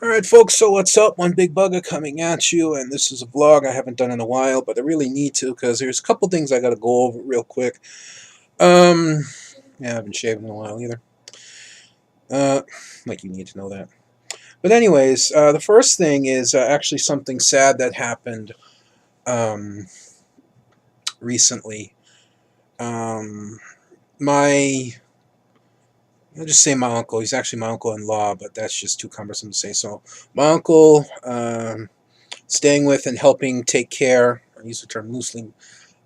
Alright folks, so what's up? One Big Bugger coming at you, and this is a vlog I haven't done in a while, but I really need to because there's a couple things I gotta go over real quick. Um, yeah, I haven't shaved in a while either. Uh, like you need to know that. But anyways, the first thing is actually something sad that happened um, recently. Um, my, I'll just say my uncle. He's actually my uncle-in-law, but that's just too cumbersome to say. So my uncle, staying with and helping take care, I use the term loosely,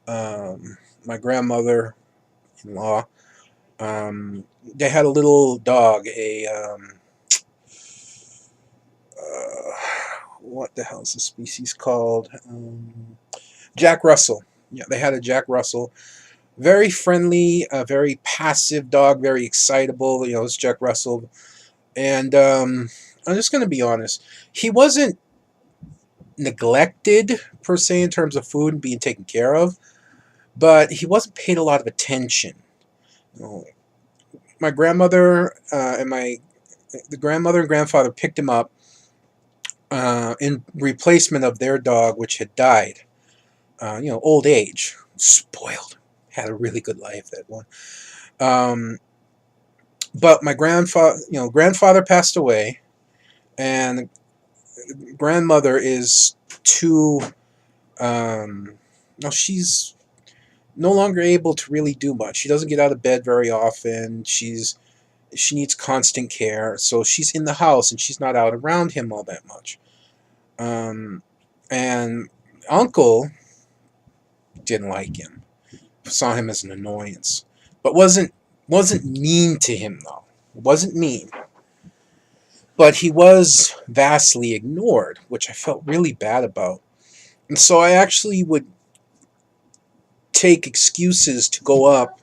my grandmother-in-law. They had a little dog, uh, what the hell is the species called? Jack Russell. Yeah, they had a Jack Russell. Very friendly, very passive dog, very excitable. It's Jack Russell. And I'm just going to be honest. He wasn't neglected, per se, in terms of food and being taken care of, but he wasn't paid a lot of attention. You know, my grandmother and the grandmother and grandfather picked him up in replacement of their dog, which had died. Old age, spoiled, had a really good life, that one. Um, but my grandfather passed away, and grandmother is too. No, she's no longer able to really do much. She doesn't get out of bed very often. She needs constant care, so she's in the house and she's not out around him all that much. And uncle didn't like him, saw him as an annoyance, but wasn't mean to him though. Wasn't mean, but he was vastly ignored, which I felt really bad about. And so I actually would take excuses to go up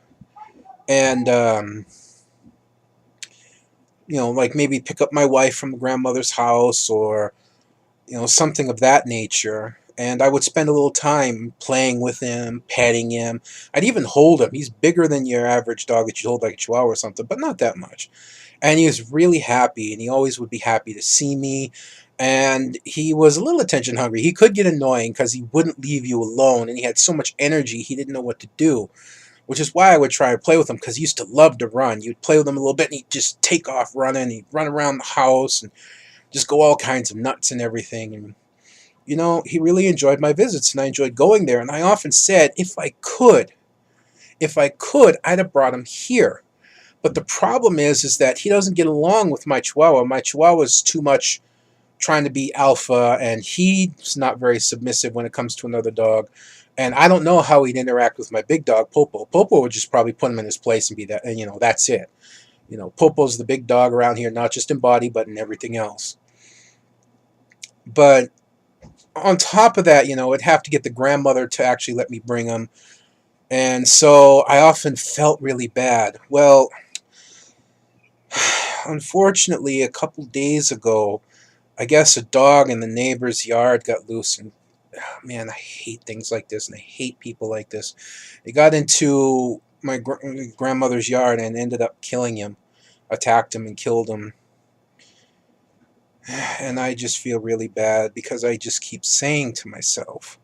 and like maybe pick up my wife from grandmother's house, or something of that nature. And I would spend a little time playing with him, petting him. I'd even hold him. He's bigger than your average dog that you hold like a chihuahua or something, but not that much. And he was really happy, and he always would be happy to see me. And he was a little attention hungry. He could get annoying because he wouldn't leave you alone, and he had so much energy he didn't know what to do, which is why I would try and play with him, because he used to love to run. You'd play with him a little bit, and he'd just take off running. He'd run around the house and just go all kinds of nuts and everything. And he really enjoyed my visits, and I enjoyed going there. And I often said, if I could, I'd have brought him here. But the problem is that he doesn't get along with my Chihuahua. My Chihuahua is too much trying to be alpha, and he's not very submissive when it comes to another dog. And I don't know how he'd interact with my big dog, Popo. Popo would just probably put him in his place and be that, and that's it. Popo's the big dog around here, not just in body, but in everything else. But on top of that, it'd have to get the grandmother to actually let me bring him. And so I often felt really bad. Well, unfortunately, a couple days ago, I guess a dog in the neighbor's yard got loose, and man, I hate things like this, and I hate people like this. It got into my grandmother's yard and ended up killing him, attacked him and killed him. And I just feel really bad because I just keep saying to myself,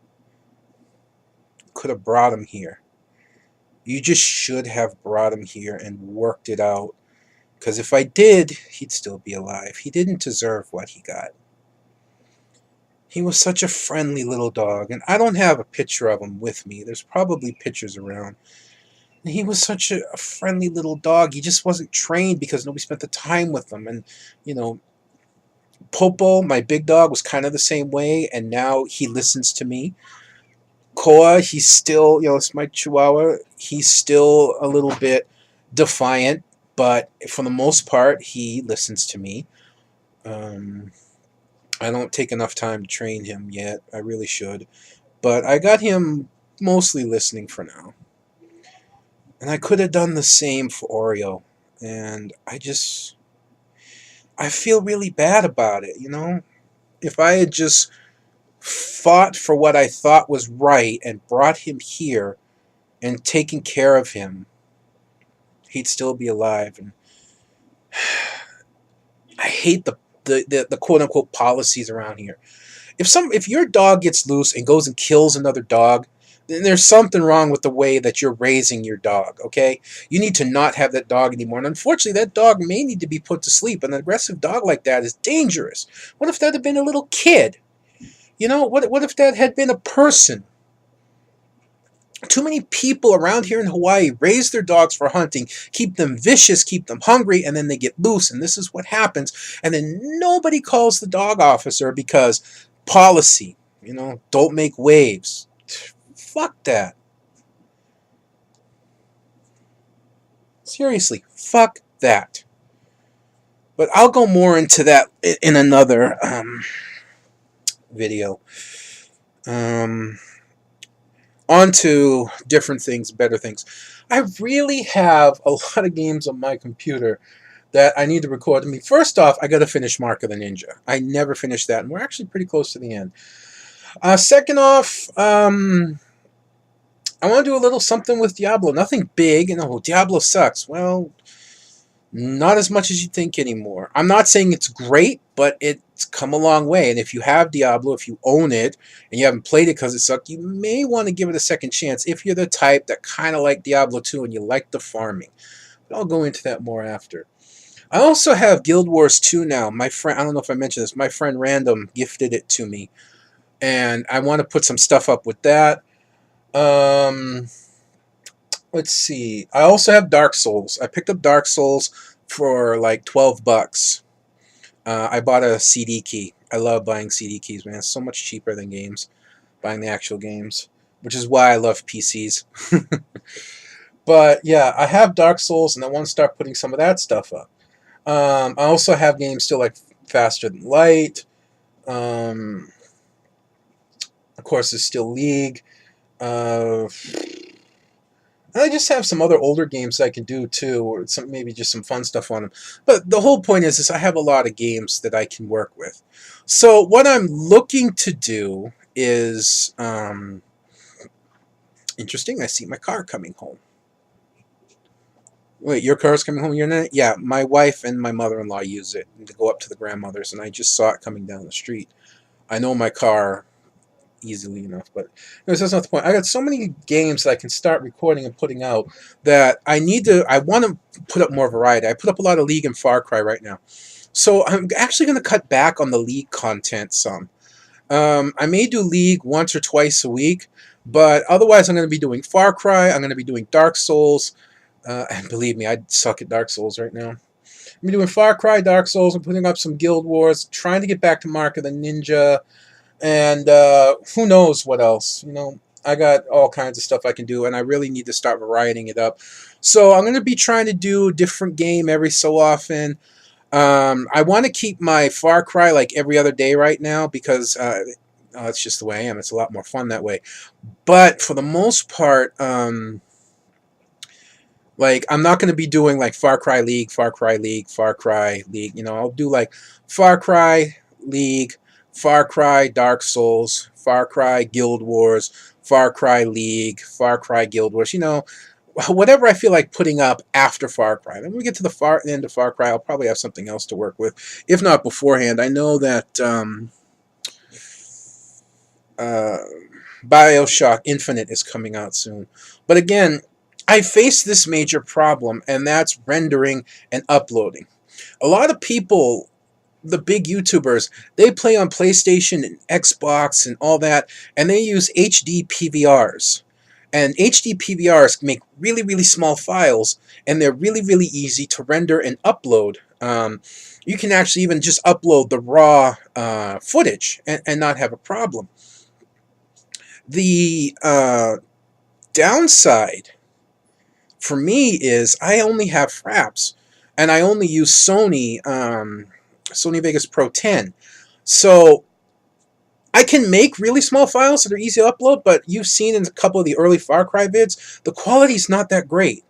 could have brought him here. You just should have brought him here and worked it out. Because if I did, he'd still be alive. He didn't deserve what he got. He was such a friendly little dog, and I don't have a picture of him with me. There's probably pictures around. And he was such a friendly little dog. He just wasn't trained because nobody spent the time with him. And, you know, Popo, my big dog, was kind of the same way, and now he listens to me. Koa, he's still, it's my Chihuahua. He's still a little bit defiant, but for the most part, he listens to me. Um, I don't take enough time to train him yet. I really should. But I got him mostly listening for now. And I could have done the same for Oreo. And I feel really bad about it. If I had just fought for what I thought was right and brought him here and taken care of him, he'd still be alive. And I hate the quote unquote policies around here. If your dog gets loose and goes and kills another dog, then there's something wrong with the way that you're raising your dog, okay? You need to not have that dog anymore. And unfortunately, that dog may need to be put to sleep. An aggressive dog like that is dangerous. What if that had been a little kid? You know, what if that had been a person? Too many people around here in Hawaii raise their dogs for hunting, keep them vicious, keep them hungry, and then they get loose, and this is what happens. And then nobody calls the dog officer because policy, you know, don't make waves. Fuck that. Seriously, fuck that. But I'll go more into that in another video. On to different things, better things. I really have a lot of games on my computer that I need to record. I mean, first off, I got to finish Mark of the Ninja. I never finished that, and we're actually pretty close to the end. Second off, I want to do a little something with Diablo. Nothing big. You know, Diablo sucks. Well, not as much as you think anymore. I'm not saying it's great, but it's come a long way. And if you have Diablo, if you own it, and you haven't played it because it sucked, you may want to give it a second chance if you're the type that kind of like Diablo 2 and you like the farming. But I'll go into that more after. I also have Guild Wars 2 now. My friend, I don't know if I mentioned this, my friend Random gifted it to me. And I want to put some stuff up with that. Let's see. I also have Dark Souls. I picked up Dark Souls for like $12. I bought a CD key. I love buying CD keys, man. It's so much cheaper than games, buying the actual games, which is why I love PCs. But yeah, I have Dark Souls, and I want to start putting some of that stuff up. I also have games still like Faster Than Light. Of course, there's still League. I just have some other older games that I can do too, or some maybe just some fun stuff on them. But the whole point is I have a lot of games that I can work with. So what I'm looking to do is interesting. I see my car coming home. Wait, your car's coming home? You're not? Yeah, my wife and my mother-in-law use it to go up to the grandmother's, and I just saw it coming down the street. I know my car easily enough, but anyways, that's not the point. I got so many games that I can start recording and putting out that I want to put up more variety. I put up a lot of League and Far Cry right now, so I'm actually going to cut back on the League content some. I may do League once or twice a week, but otherwise I'm going to be doing Far Cry, I'm going to be doing Dark Souls, and believe me, I suck at Dark Souls right now. I'm doing Far Cry, Dark Souls, I'm putting up some Guild Wars, trying to get back to Mark of the Ninja, and who knows what else. You know, I got all kinds of stuff I can do, and I really need to start varietying it up. So I'm going to be trying to do a different game every so often. I want to keep my Far Cry like every other day right now because it's just the way I am. It's a lot more fun that way. But for the most part, like, I'm not going to be doing like Far Cry League, Far Cry League, Far Cry League. You know, I'll do like Far Cry League, Far Cry Dark Souls, Far Cry Guild Wars, Far Cry League, Far Cry Guild Wars. You know, whatever I feel like putting up after Far Cry. Then when we get to the far end of Far Cry, I'll probably have something else to work with. If not beforehand, I know that BioShock Infinite is coming out soon. But again, I face this major problem, and that's rendering and uploading. A lot of people, the big YouTubers, they play on PlayStation and Xbox and all that, and they use HD PVRs. And HD PVRs make really, really small files, and they're really, really easy to render and upload. You can actually even just upload the raw footage and not have a problem. The downside for me is I only have Fraps, and I only use Sony Vegas Pro 10. So I can make really small files that are easy to upload, but you've seen in a couple of the early Far Cry vids, the quality's not that great.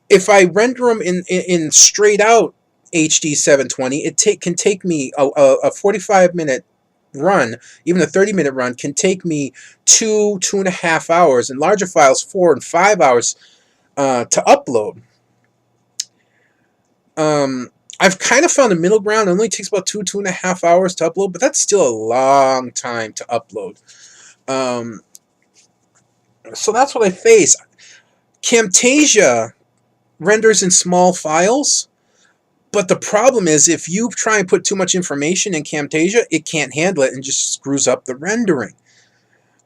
If I render them in straight out HD 720, it can take me a 45-minute run, even a 30-minute run can take me 2.5 hours, and larger files 4 and 5 hours to upload. I've kind of found a middle ground. It only takes about 2.5 hours to upload, but that's still a long time to upload. So that's what I face. Camtasia renders in small files, but the problem is if you try and put too much information in Camtasia, it can't handle it and just screws up the rendering.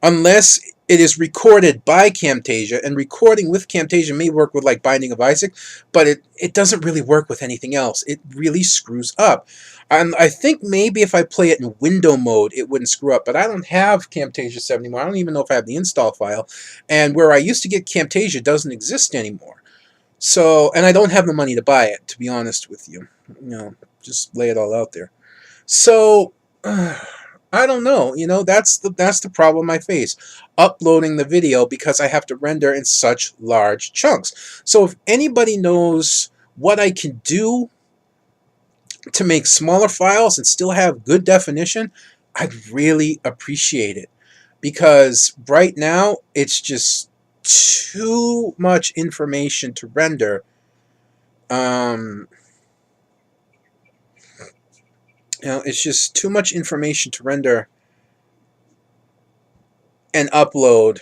Unless it is recorded by Camtasia, and recording with Camtasia may work with like Binding of Isaac, but it doesn't really work with anything else. It really screws up. And I think maybe if I play it in window mode, it wouldn't screw up, but I don't have Camtasia 7 anymore. I don't even know if I have the install file, and where I used to get Camtasia doesn't exist anymore. So, and I don't have the money to buy it, to be honest with you. Just lay it all out there. So, I don't know. That's the problem I face. Uploading the video because I have to render in such large chunks. So if anybody knows what I can do to make smaller files and still have good definition, I'd really appreciate it. Because right now, it's just too much information to render. It's just too much information to render and upload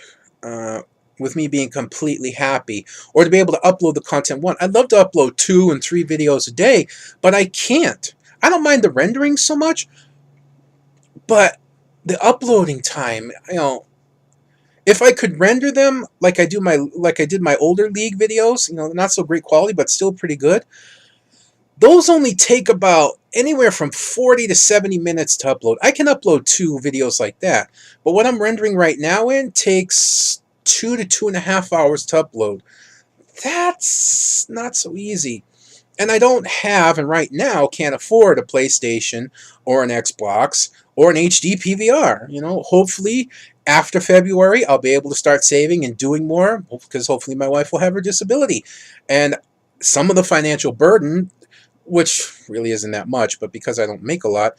with me being completely happy, or to be able to upload the content one. I'd love to upload 2 and 3 videos a day, but I can't. I don't mind the rendering so much, but the uploading time, if I could render them like I did my older League videos, not so great quality, but still pretty good. Those only take about anywhere from 40 to 70 minutes to upload. I can upload 2 videos like that, but what I'm rendering right now takes 2 to 2.5 hours to upload. That's not so easy. And I don't have, and right now can't afford a PlayStation or an Xbox or an HD PVR. Hopefully after February I'll be able to start saving and doing more, because hopefully my wife will have her disability. And some of the financial burden, which really isn't that much, but because I don't make a lot,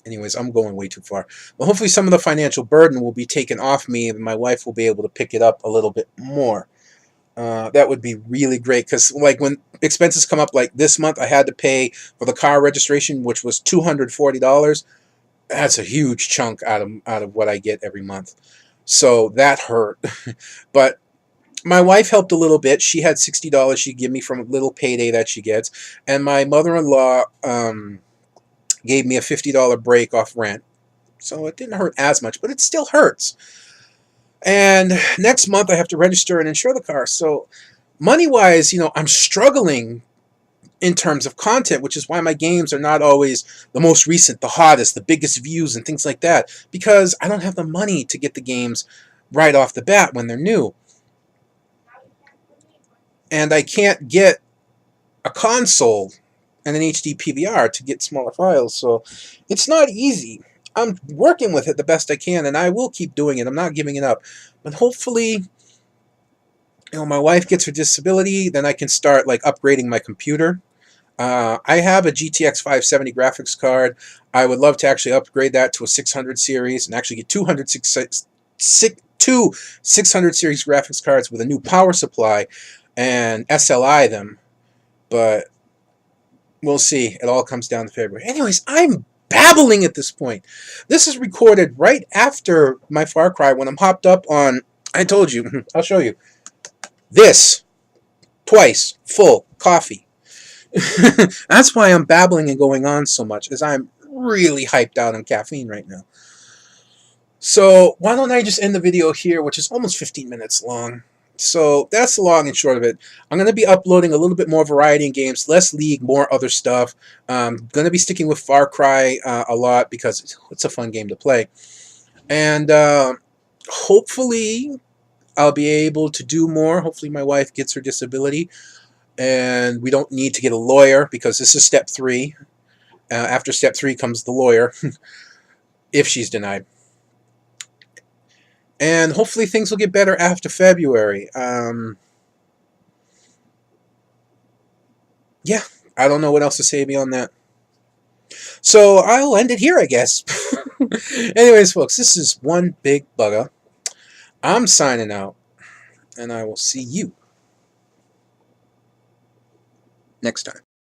anyways, I'm going way too far. But hopefully some of the financial burden will be taken off me, and my wife will be able to pick it up a little bit more. That would be really great, because like when expenses come up, like this month I had to pay for the car registration, which was $240. That's a huge chunk out of what I get every month. So that hurt. But my wife helped a little bit. She had $60 she'd give me from a little payday that she gets. And my mother-in-law gave me a $50 break off rent. So it didn't hurt as much, but it still hurts. And next month I have to register and insure the car. So money-wise, I'm struggling in terms of content, which is why my games are not always the most recent, the hottest, the biggest views, and things like that. Because I don't have the money to get the games right off the bat when they're new. And I can't get a console and an HD PVR to get smaller files. So it's not easy. I'm working with it the best I can, and I will keep doing it. I'm not giving it up. But hopefully, my wife gets her disability, then I can start like upgrading my computer. I have a GTX 570 graphics card. I would love to actually upgrade that to a 600 series and actually get two 600 series graphics cards with a new power supply and SLI them. But we'll see. It all comes down to February. Anyways, I'm babbling at this point. This is recorded right after my Far Cry when I'm hopped up on, I told you, I'll show you. This, twice, full, coffee. That's why I'm babbling and going on so much, is I'm really hyped out on caffeine right now. So why don't I just end the video here, which is almost 15 minutes long. So that's the long and short of it. I'm going to be uploading a little bit more variety in games, less League, more other stuff. I'm going to be sticking with Far Cry a lot because it's a fun game to play. And hopefully I'll be able to do more. Hopefully my wife gets her disability and we don't need to get a lawyer, because this is step 3. After step 3 comes the lawyer if she's denied. And hopefully things will get better after February. Yeah, I don't know what else to say beyond that. So I'll end it here, I guess. Anyways, folks, this is One Big Bugger. I'm signing out, and I will see you next time.